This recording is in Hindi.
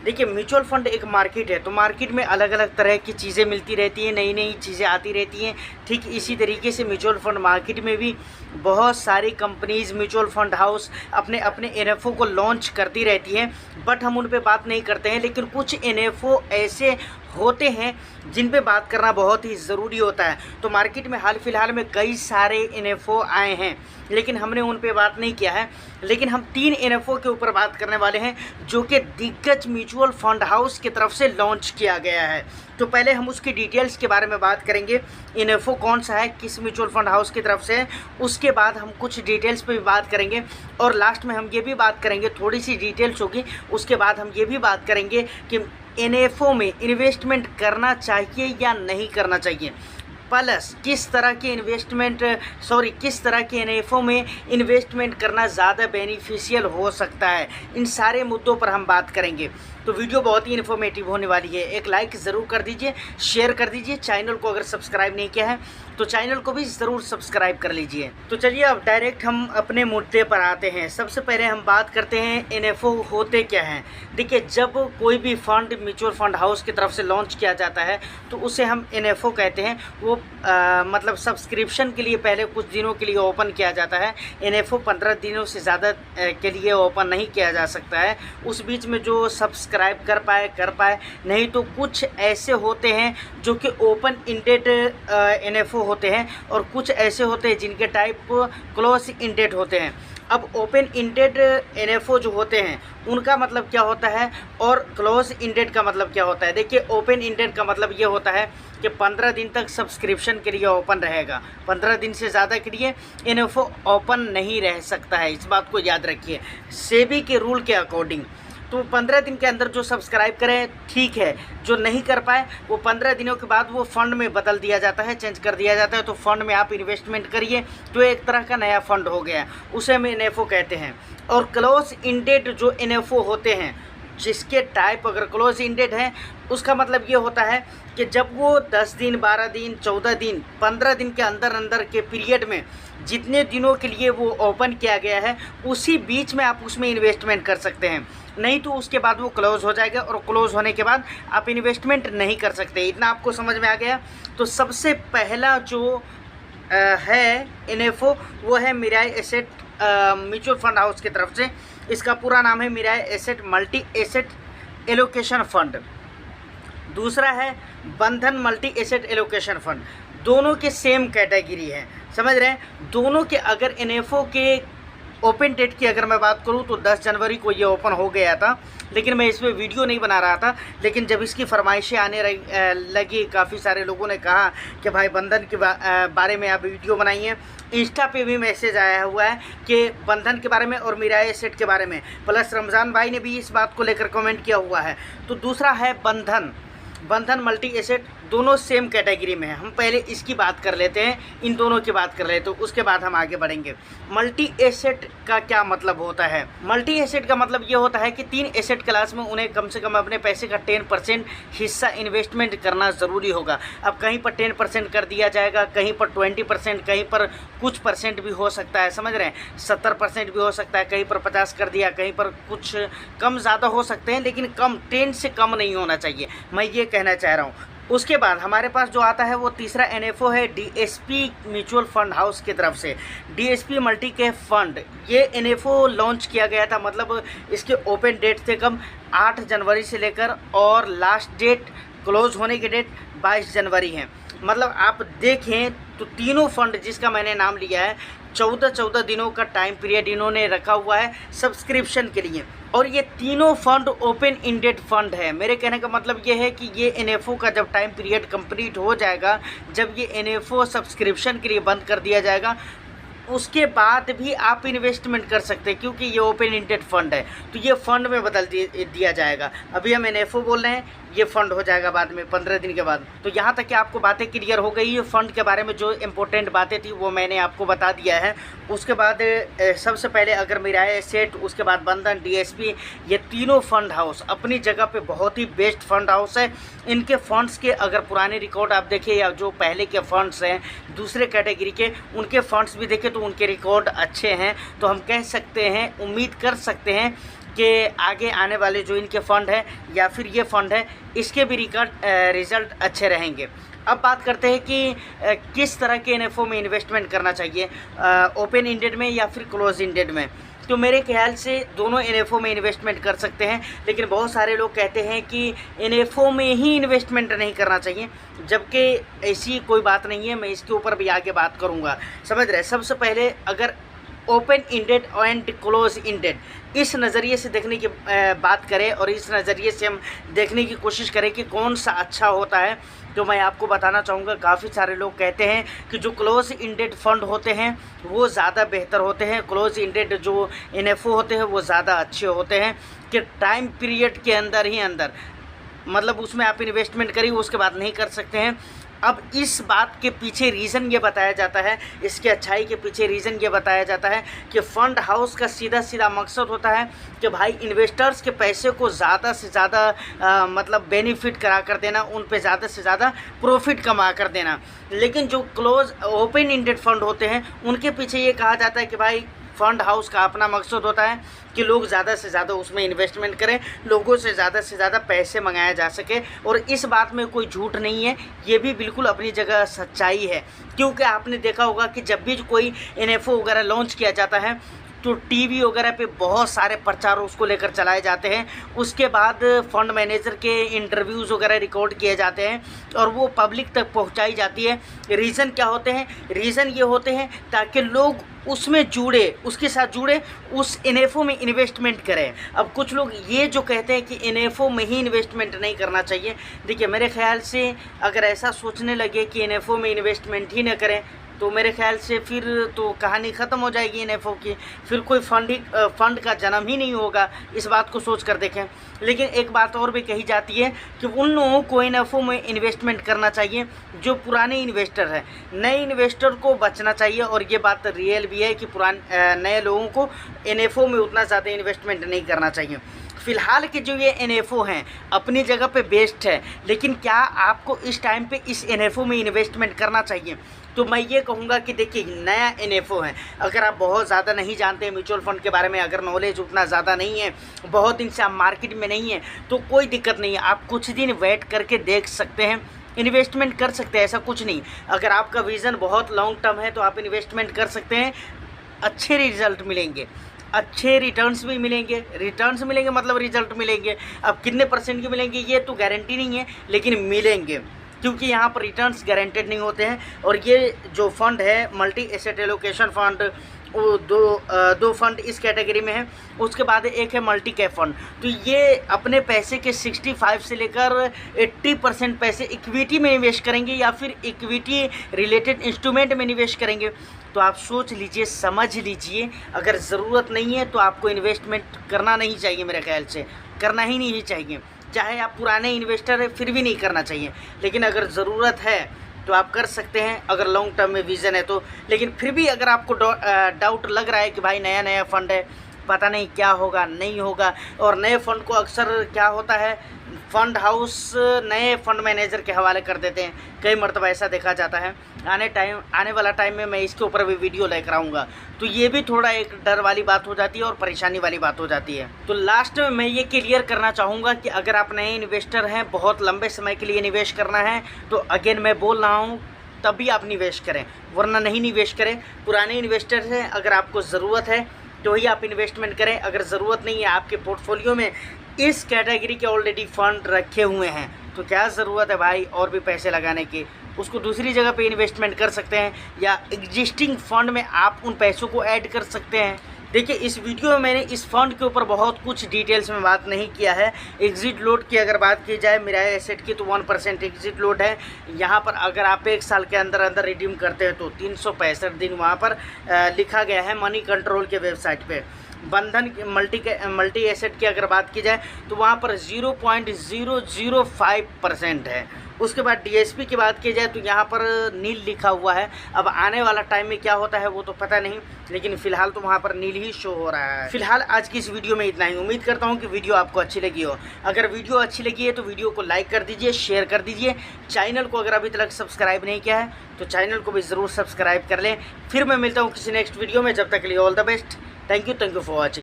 देखिए म्यूचुअल फंड एक मार्केट है, तो मार्केट में अलग अलग तरह की चीज़ें मिलती रहती हैं, नई नई चीज़ें आती रहती हैं। ठीक इसी तरीके से म्यूचुअल फंड मार्केट में भी बहुत सारी कंपनीज़, म्यूचुअल फंड हाउस अपने अपने एनएफओ को लॉन्च करती रहती हैं, बट हम उन पे बात नहीं करते हैं। लेकिन कुछ एनएफओ ऐसे होते हैं जिन पे बात करना बहुत ही ज़रूरी होता है। तो मार्केट में हाल फिलहाल में कई सारे एनएफओ आए हैं, लेकिन हमने उन पे बात नहीं किया है। लेकिन हम 3 एनएफओ के ऊपर बात करने वाले हैं जो कि दिग्गज म्यूचुअल फंड हाउस की तरफ से लॉन्च किया गया है। तो पहले हम उसकी डिटेल्स के बारे में बात करेंगे, एनएफओ कौन सा है, किस म्यूचुअल फंड हाउस की तरफ से है। उसके बाद हम कुछ डिटेल्स पे भी बात करेंगे और लास्ट में हम ये भी बात करेंगे, थोड़ी सी डिटेल्स होगी, उसके बाद हम ये भी बात करेंगे कि एनएफओ में इन्वेस्टमेंट करना चाहिए या नहीं करना चाहिए, प्लस किस तरह के किस तरह के एनएफओ में इन्वेस्टमेंट करना ज़्यादा बेनिफिशियल हो सकता है। इन सारे मुद्दों पर हम बात करेंगे। तो वीडियो बहुत ही इन्फॉर्मेटिव होने वाली है। एक लाइक ज़रूर कर दीजिए, शेयर कर दीजिए। चैनल को अगर सब्सक्राइब नहीं किया है तो चैनल को भी ज़रूर सब्सक्राइब कर लीजिए। तो चलिए अब डायरेक्ट हम अपने मुद्दे पर आते हैं। सबसे पहले हम बात करते हैं एनएफओ होते क्या हैं। देखिए जब कोई भी फंड म्यूचुअल फंड हाउस की तरफ से लॉन्च किया जाता है तो उसे हम एनएफओ कहते हैं। वो मतलब सब्सक्रिप्शन के लिए पहले कुछ दिनों के लिए ओपन किया जाता है। एनएफओ 15 दिनों से ज़्यादा के लिए ओपन नहीं किया जा सकता है। उस बीच में जो सब्सक्राइब कर पाए, नहीं तो कुछ ऐसे होते हैं जो कि ओपन इंडेड एनएफओ होते हैं और कुछ ऐसे होते हैं जिनके टाइप क्लोज इंडेड होते हैं। अब ओपन इंडेड एनएफओ जो होते हैं उनका मतलब क्या होता है और क्लोज इंडेड का मतलब क्या होता है। देखिए ओपन इंडेड का मतलब ये होता है कि 15 दिन तक सब्सक्रिप्शन के लिए ओपन रहेगा। 15 दिन से ज़्यादा के लिए एनएफओ ओपन नहीं रह सकता है, इस बात को याद रखिए सेबी के रूल के अकॉर्डिंग। तो 15 दिन के अंदर जो सब्सक्राइब करें ठीक है, जो नहीं कर पाए वो 15 दिनों के बाद वो फ़ंड में बदल दिया जाता है, चेंज कर दिया जाता है। तो फ़ंड में आप इन्वेस्टमेंट करिए तो एक तरह का नया फ़ंड हो गया, उसे हम एनएफओ कहते हैं। और क्लोज इंडेड जो एनएफओ होते हैं जिसके टाइप अगर क्लोज इंडेड है उसका मतलब ये होता है कि जब वो 10 दिन, 12 दिन, 14 दिन, 15 दिन के अंदर के पीरियड में जितने दिनों के लिए वो ओपन किया गया है उसी बीच में आप उसमें इन्वेस्टमेंट कर सकते हैं। नहीं तो उसके बाद वो क्लोज़ हो जाएगा और क्लोज़ होने के बाद आप इन्वेस्टमेंट नहीं कर सकते। इतना आपको समझ में आ गया। तो सबसे पहला जो है एनएफओ वो है Mirae Asset mutual fund house की तरफ से। इसका पूरा नाम है Mirae Asset multi asset allocation fund. दूसरा है बंधन मल्टी एसेट एलोकेशन फंड। दोनों के सेम कैटेगरी है, समझ रहे हैं। दोनों के अगर एनएफओ के ओपन डेट की अगर मैं बात करूं तो 10 जनवरी को ये ओपन हो गया था, लेकिन मैं इस पर वीडियो नहीं बना रहा था। लेकिन जब इसकी फरमाइशें आने लगी, काफ़ी सारे लोगों ने कहा कि भाई बंधन के बारे में आप वीडियो बनाइए। इंस्टा पे भी मैसेज आया हुआ है कि बंधन के बारे में और मिराई एसेट के बारे में, प्लस रमज़ान भाई ने भी इस बात को लेकर कमेंट किया हुआ है। तो दूसरा है बंधन मल्टी एसेट, दोनों सेम कैटेगरी में है। हम पहले इसकी बात कर लेते हैं, इन दोनों की बात कर लेते हैं, तो उसके बाद हम आगे बढ़ेंगे। मल्टी एसेट का क्या मतलब होता है। मल्टी एसेट का मतलब ये होता है कि 3 एसेट क्लास में उन्हें कम से कम अपने पैसे का 10% हिस्सा इन्वेस्टमेंट करना ज़रूरी होगा। अब कहीं पर 10% कर दिया जाएगा, कहीं पर 20%, कहीं पर कुछ परसेंट भी हो सकता है, समझ रहे हैं। 70% भी हो सकता है, कहीं पर 50 कर दिया, कहीं पर कुछ कम ज़्यादा हो सकते हैं, लेकिन 10 से कम नहीं होना चाहिए, मैं ये कहना चाह रहा हूँ। उसके बाद हमारे पास जो आता है वो तीसरा एनएफओ है डीएसपी म्यूचुअल फंड हाउस की तरफ से। डीएसपी मल्टी कैप फंड, ये एनएफओ लॉन्च किया गया था, मतलब इसके ओपन डेट से कम 8 जनवरी से लेकर और लास्ट डेट क्लोज होने की डेट 22 जनवरी है। मतलब आप देखें तो तीनों फंड जिसका मैंने नाम लिया है 14 दिनों का टाइम पीरियड इन्होंने रखा हुआ है सब्सक्रिप्शन के लिए। और ये तीनों फंड ओपन इंडेड फंड है। मेरे कहने का मतलब ये है कि ये एनएफओ का जब टाइम पीरियड कंप्लीट हो जाएगा, जब ये एनएफओ सब्सक्रिप्शन के लिए बंद कर दिया जाएगा, उसके बाद भी आप इन्वेस्टमेंट कर सकते हैं, क्योंकि ये ओपन इंडेड फंड है तो ये फ़ंड में बदल दिया जाएगा। अभी हम एनएफओ बोल रहे हैं, ये फ़ंड हो जाएगा बाद में 15 दिन के बाद। तो यहाँ तक कि आपको बातें क्लियर हो गई। ये फ़ंड के बारे में जो इम्पोर्टेंट बातें थी वो मैंने आपको बता दिया है। उसके बाद सबसे पहले अगर मिराई एसेट, उसके बाद बंधन, डीएसपी, ये तीनों फंड हाउस अपनी जगह पे बहुत ही बेस्ट फंड हाउस है। इनके फंड्स के अगर पुराने रिकॉर्ड आप देखिए या जो पहले के फंड्स हैं दूसरे कैटेगरी के, उनके फंड्स भी देखें तो उनके रिकॉर्ड अच्छे हैं। तो हम कह सकते हैं, उम्मीद कर सकते हैं कि आगे आने वाले जो इनके फ़ंड है या फिर ये फ़ंड है इसके भी रिज़ल्ट अच्छे रहेंगे। अब बात करते हैं कि किस तरह के एनएफओ में इन्वेस्टमेंट करना चाहिए, ओपन एंडेड में या फिर क्लोज एंडेड में। तो मेरे ख्याल से दोनों एनएफओ में इन्वेस्टमेंट कर सकते हैं, लेकिन बहुत सारे लोग कहते हैं कि एनएफओ में ही इन्वेस्टमेंट नहीं करना चाहिए, जबकि ऐसी कोई बात नहीं है। मैं इसके ऊपर भी आगे बात करूंगा, समझ रहे। सबसे पहले अगर open ended and close ended इस नज़रिए से देखने की बात करें और इस नज़रिए से हम देखने की कोशिश करें कि कौन सा अच्छा होता है, तो मैं आपको बताना चाहूँगा। काफ़ी सारे लोग कहते हैं कि जो क्लोज एंडेड फंड होते हैं वो ज़्यादा बेहतर होते हैं, क्लोज एंडेड जो एनएफओ होते हैं वो ज़्यादा अच्छे होते हैं कि टाइम पीरियड के अंदर ही अंदर, मतलब उसमें आप इन्वेस्टमेंट करिए उसके बाद नहीं कर सकते हैं। अब इस बात के पीछे रीज़न ये बताया जाता है, इसके अच्छाई के पीछे रीज़न ये बताया जाता है कि फ़ंड हाउस का सीधा सीधा मकसद होता है कि भाई इन्वेस्टर्स के पैसे को ज़्यादा से ज़्यादा मतलब बेनिफिट करा कर देना, उन पे ज़्यादा से ज़्यादा प्रॉफिट कमा कर देना। लेकिन जो क्लोज ओपन एंडेड फंड होते हैं उनके पीछे ये कहा जाता है कि भाई फ़ंड हाउस का अपना मकसद होता है कि लोग ज़्यादा से ज़्यादा उसमें इन्वेस्टमेंट करें, लोगों से ज़्यादा पैसे मंगाया जा सके। और इस बात में कोई झूठ नहीं है, ये भी बिल्कुल अपनी जगह सच्चाई है। क्योंकि आपने देखा होगा कि जब भी कोई एनएफओ वगैरह लॉन्च किया जाता है तो टीवी वगैरह पे बहुत सारे प्रचार उसको लेकर चलाए जाते हैं। उसके बाद फंड मैनेजर के इंटरव्यूज़ वगैरह रिकॉर्ड किए जाते हैं और वो पब्लिक तक पहुंचाई जाती है। रीज़न क्या होते हैं? रीज़न ये होते हैं ताकि लोग उसमें जुड़े, उसके साथ जुड़े, उस एनएफओ में इन्वेस्टमेंट करें। अब कुछ लोग ये जो कहते हैं कि एनएफओ में ही इन्वेस्टमेंट नहीं करना चाहिए, देखिए मेरे ख्याल से अगर ऐसा सोचने लगे कि एनएफओ में इन्वेस्टमेंट ही न करें तो मेरे ख्याल से फिर तो कहानी ख़त्म हो जाएगी एनएफओ की, फिर कोई फंड का जन्म ही नहीं होगा। इस बात को सोच कर देखें। लेकिन एक बात और भी कही जाती है कि उन लोगों को एनएफओ में इन्वेस्टमेंट करना चाहिए जो पुराने इन्वेस्टर हैं, नए इन्वेस्टर को बचना चाहिए। और ये बात रियल भी है कि नए लोगों को एनएफओ में उतना ज़्यादा इन्वेस्टमेंट नहीं करना चाहिए। फ़िलहाल के जो ये एनएफओ हैं अपनी जगह पे बेस्ट है, लेकिन क्या आपको इस टाइम पे इस एनएफओ में इन्वेस्टमेंट करना चाहिए? तो मैं ये कहूँगा कि देखिए नया एनएफओ है, अगर आप बहुत ज़्यादा नहीं जानते हैं म्यूचुअल फ़ंड के बारे में, अगर नॉलेज उतना ज़्यादा नहीं है, बहुत दिन से आप मार्केट में नहीं है, तो कोई दिक्कत नहीं है, आप कुछ दिन वेट करके देख सकते हैं, इन्वेस्टमेंट कर सकते हैं, ऐसा कुछ नहीं। अगर आपका विज़न बहुत लॉन्ग टर्म है तो आप इन्वेस्टमेंट कर सकते हैं, अच्छे रिजल्ट मिलेंगे, अच्छे रिटर्न्स भी मिलेंगे। रिटर्न्स मिलेंगे मतलब रिजल्ट मिलेंगे। अब कितने % के मिलेंगे ये तो गारंटी नहीं है, लेकिन मिलेंगे, क्योंकि यहाँ पर रिटर्न्स गारंटेड नहीं होते हैं। और ये जो फंड है मल्टी एसेट एलोकेशन फंड, वो दो फंड इस कैटेगरी में है। उसके बाद एक है मल्टी कैप फंड, तो ये अपने पैसे के 65 से लेकर 80% पैसे इक्विटी में निवेश करेंगे या फिर इक्विटी रिलेटेड इंस्ट्रूमेंट में निवेश करेंगे। तो आप सोच लीजिए, समझ लीजिए, अगर ज़रूरत नहीं है तो आपको इन्वेस्टमेंट करना नहीं चाहिए, मेरे ख्याल से करना ही नहीं चाहिए। चाहे आप पुराने इन्वेस्टर हैं फिर भी नहीं करना चाहिए, लेकिन अगर ज़रूरत है तो आप कर सकते हैं, अगर लॉन्ग टर्म में विज़न है तो। लेकिन फिर भी अगर आपको डाउट लग रहा है कि भाई नया फ़ंड है, पता नहीं क्या होगा नहीं होगा, और नए फ़ंड को अक्सर क्या होता है फ़ंड हाउस नए फ़ंड मैनेजर के हवाले कर देते हैं, कई मरतबा ऐसा देखा जाता है। आने वाला टाइम में मैं इसके ऊपर भी वीडियो लेकर आऊँगा, तो ये भी थोड़ा एक डर वाली बात हो जाती है और परेशानी वाली बात हो जाती है। तो लास्ट में मैं ये क्लियर करना चाहूँगा कि अगर आप नए इन्वेस्टर हैं, बहुत लंबे समय के लिए निवेश करना है, तो अगेन मैं बोल रहा हूँ तभी आप निवेश करें, वरना नहीं निवेश करें। पुराने इन्वेस्टर हैं, अगर आपको ज़रूरत है तो ही आप इन्वेस्टमेंट करें। अगर ज़रूरत नहीं है, आपके पोर्टफोलियो में इस कैटेगरी के ऑलरेडी फ़ंड रखे हुए हैं, तो क्या ज़रूरत है भाई और भी पैसे लगाने की? उसको दूसरी जगह पे इन्वेस्टमेंट कर सकते हैं या एग्जिस्टिंग फ़ंड में आप उन पैसों को ऐड कर सकते हैं। देखिए इस वीडियो में मैंने इस फ़ंड के ऊपर बहुत कुछ डिटेल्स में बात नहीं किया है। एग्ज़िट लोड की अगर बात की जाए मेरा एसेट की, तो 1% एग्ज़िट लोड है। यहाँ पर अगर आप 1 साल के अंदर अंदर रिडीम करते हैं तो 365 दिन वहाँ पर लिखा गया है मनी कंट्रोल के वेबसाइट पे। बंधन मल्टी एसेट की अगर बात की जाए तो वहाँ पर 0.005% है। उसके बाद डीएसपी की बात की जाए तो यहाँ पर नील लिखा हुआ है। अब आने वाला टाइम में क्या होता है वो तो पता नहीं, लेकिन फ़िलहाल तो वहाँ पर नील ही शो हो रहा है। फ़िलहाल आज की इस वीडियो में इतना ही। उम्मीद करता हूँ कि वीडियो आपको अच्छी लगी हो। अगर वीडियो अच्छी लगी है तो वीडियो को लाइक कर दीजिए, शेयर कर दीजिए। चैनल को अगर अभी तक सब्सक्राइब नहीं किया है तो चैनल को भी ज़रूर सब्सक्राइब कर लें। फिर मैं मिलता हूँ किसी नेक्स्ट वीडियो में, जब तक के लिए all the best. Thank you for watching.